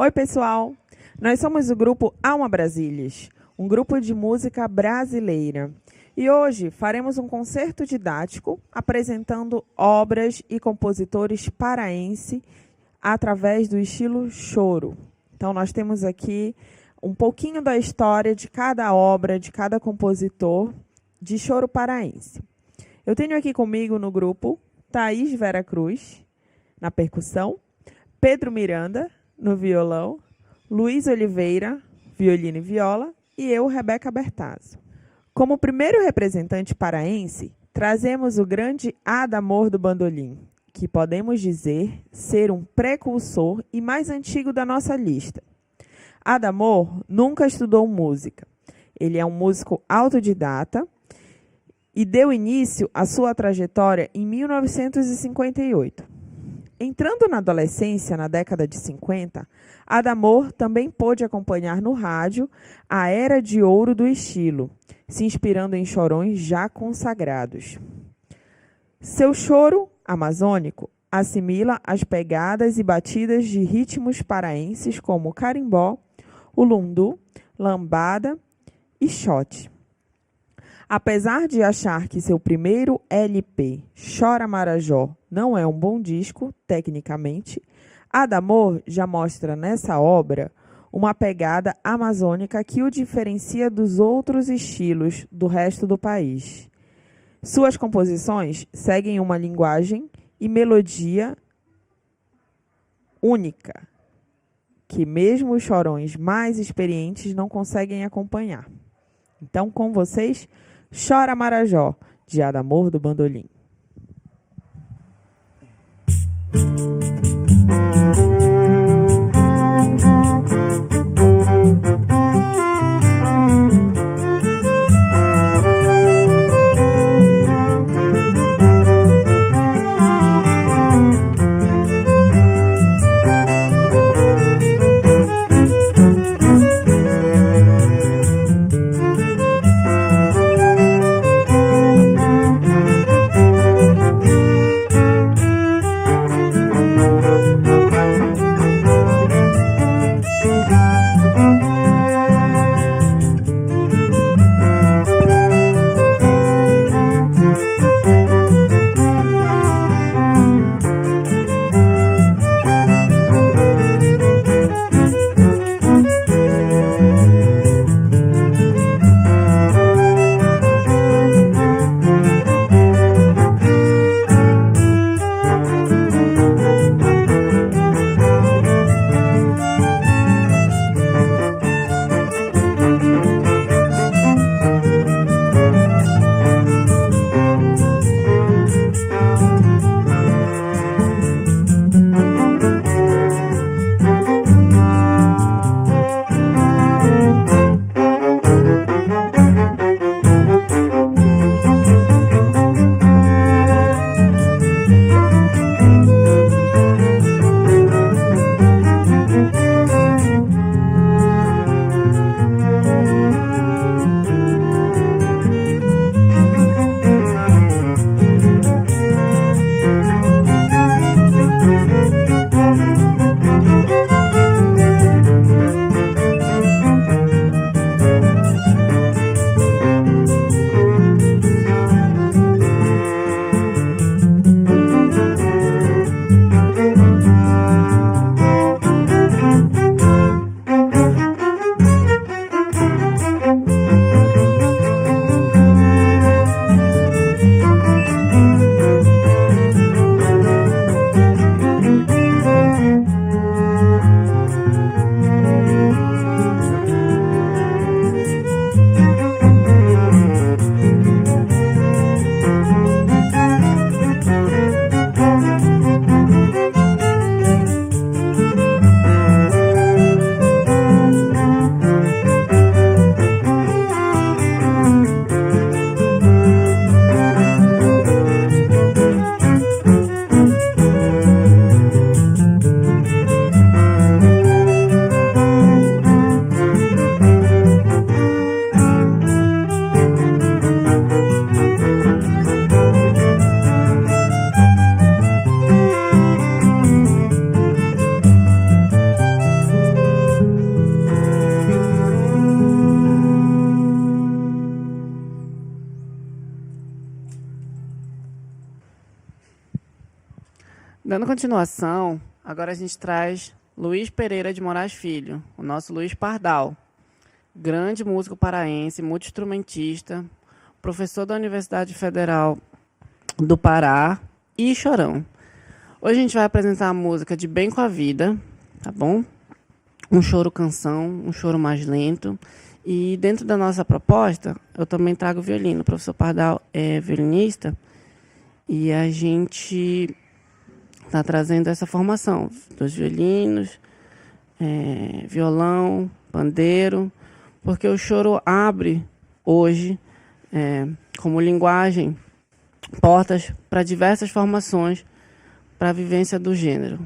Oi, pessoal! Nós somos o grupo Alma Brasílias, um grupo de música brasileira. E hoje faremos um concerto didático apresentando obras e compositores paraenses através do estilo choro. Então, nós temos aqui um pouquinho da história de cada obra, de cada compositor de choro paraense. Eu tenho aqui comigo no grupo Thaís Vera Cruz, na percussão, Pedro Miranda, no violão, Luiz Oliveira, violino e viola, e eu, Rebeca Bertazzo. Como primeiro representante paraense, trazemos o grande Adamor do bandolim, que podemos dizer ser um precursor e mais antigo da nossa lista. Adamor nunca estudou música. Ele é um músico autodidata e deu início à sua trajetória em 1958. Entrando na adolescência, na década de 50, Adamor também pôde acompanhar no rádio a era de ouro do estilo, se inspirando em chorões já consagrados. Seu choro amazônico assimila as pegadas e batidas de ritmos paraenses como carimbó, o lundu, lambada e xote. Apesar de achar que seu primeiro LP, Chora Marajó, não é um bom disco, tecnicamente, Adamor já mostra nessa obra uma pegada amazônica que o diferencia dos outros estilos do resto do país. Suas composições seguem uma linguagem e melodia única, que mesmo os chorões mais experientes não conseguem acompanhar. Então, com vocês, Chora Marajó, de Adamor do Bandolim. Dando continuação, agora a gente traz Luiz Pereira de Moraes Filho, o nosso Luiz Pardal, grande músico paraense, multi-instrumentista, professor da Universidade Federal do Pará e chorão. Hoje a gente vai apresentar a música de Bem com a Vida, tá bom? Um choro canção, um choro mais lento. E dentro da nossa proposta, eu também trago violino. O professor Pardal é violinista e a gente está trazendo essa formação dos violinos, violão, pandeiro, porque o choro abre hoje, como linguagem, portas para diversas formações para a vivência do gênero.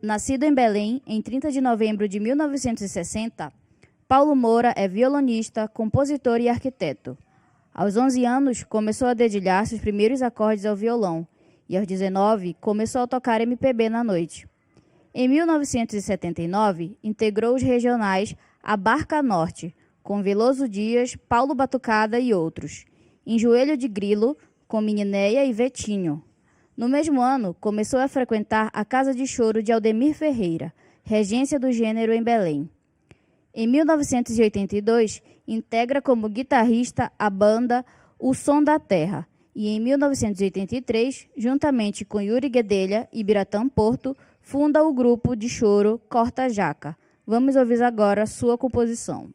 Nascido em Belém em 30 de novembro de 1960, Paulo Moura é violonista, compositor e arquiteto. Aos 11 anos, começou a dedilhar seus primeiros acordes ao violão e, aos 19, começou a tocar MPB na noite. Em 1979, integrou os regionais A Barca Norte, com Veloso Dias, Paulo Batucada e outros. Em Joelho de Grilo, com Mininéia e Vetinho. No mesmo ano, começou a frequentar a Casa de Choro de Aldemir Ferreira, regência do gênero em Belém. Em 1982, integra como guitarrista a banda O Som da Terra e, em 1983, juntamente com Yuri Guedelha e Biratã Porto, funda o grupo de choro Corta Jaca. Vamos ouvir agora sua composição.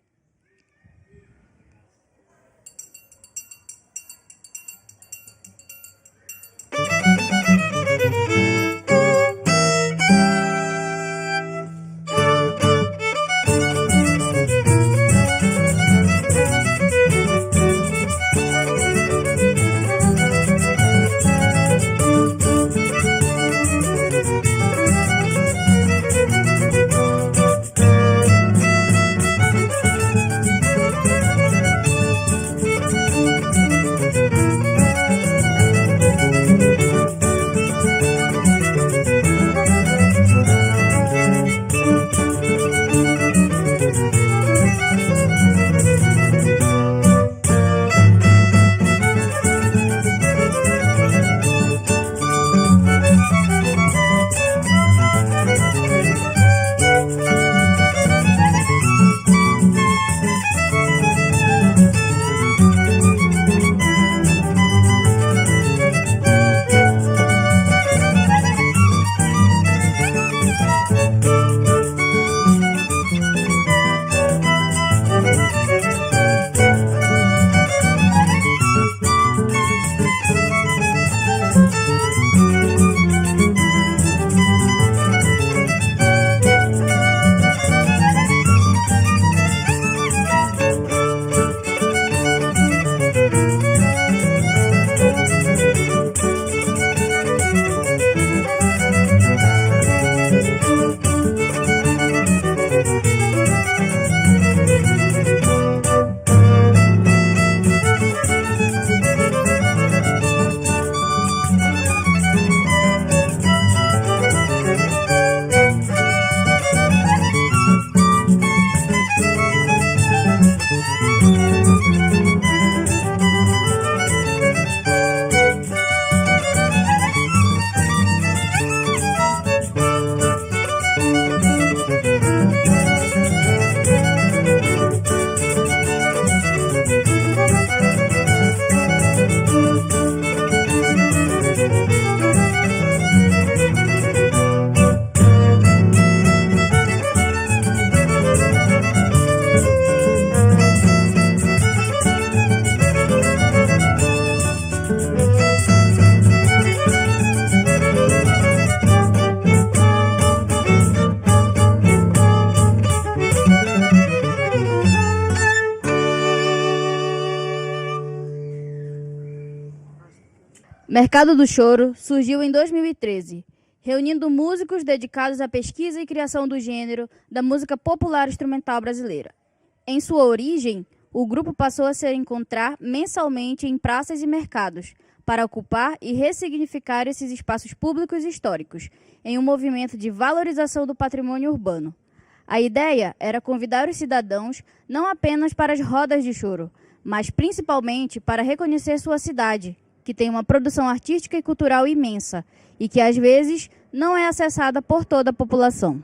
Mercado do Choro surgiu em 2013, reunindo músicos dedicados à pesquisa e criação do gênero da música popular instrumental brasileira. Em sua origem, o grupo passou a se encontrar mensalmente em praças e mercados, para ocupar e ressignificar esses espaços públicos e históricos, em um movimento de valorização do patrimônio urbano. A ideia era convidar os cidadãos não apenas para as rodas de choro, mas principalmente para reconhecer sua cidade, que tem uma produção artística e cultural imensa e que às vezes não é acessada por toda a população.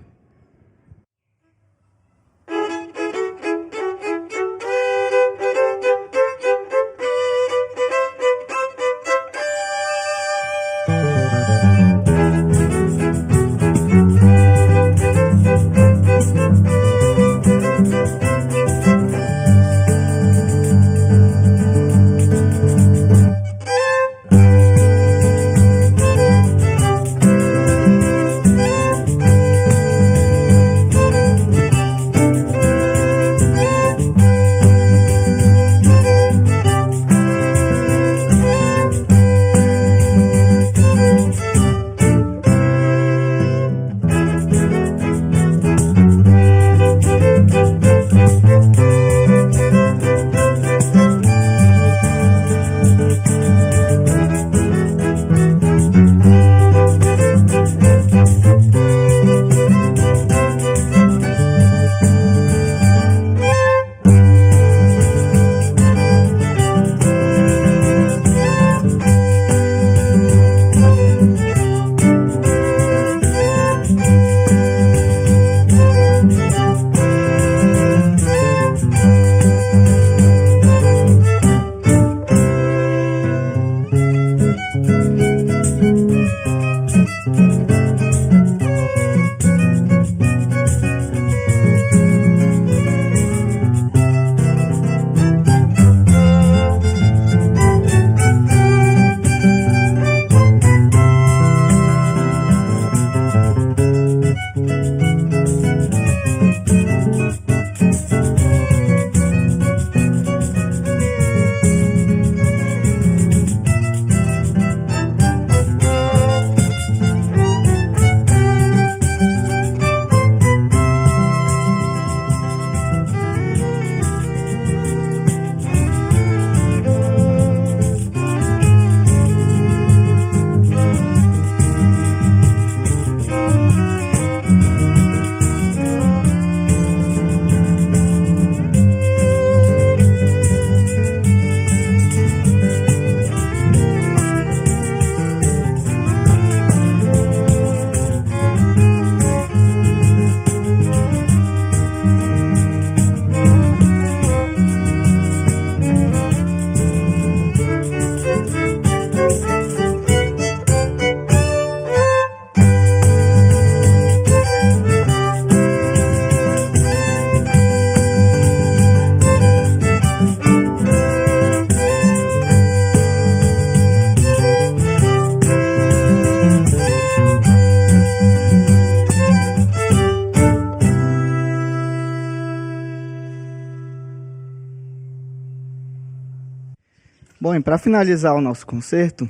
Bom, e para finalizar o nosso concerto,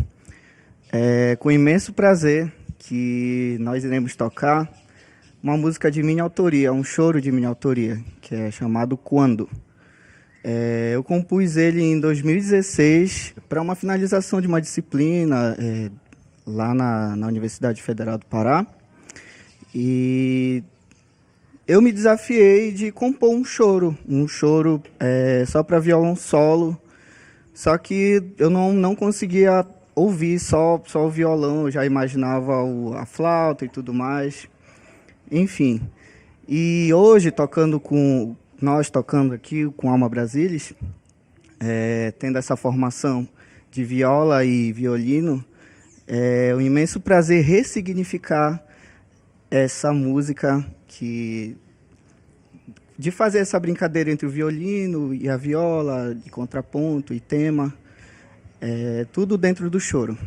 é com imenso prazer que nós iremos tocar uma música de minha autoria, um choro de minha autoria, que é chamado Quando. Eu compus ele em 2016 para uma finalização de uma disciplina lá na Universidade Federal do Pará. E eu me desafiei de compor um choro só para violão solo, só que eu não conseguia ouvir só o violão, eu já imaginava a flauta e tudo mais, enfim. E hoje, nós tocando aqui com Alma Brasilis, tendo essa formação de viola e violino, é um imenso prazer ressignificar essa música, de fazer essa brincadeira entre o violino e a viola, de contraponto e tema, tudo dentro do choro.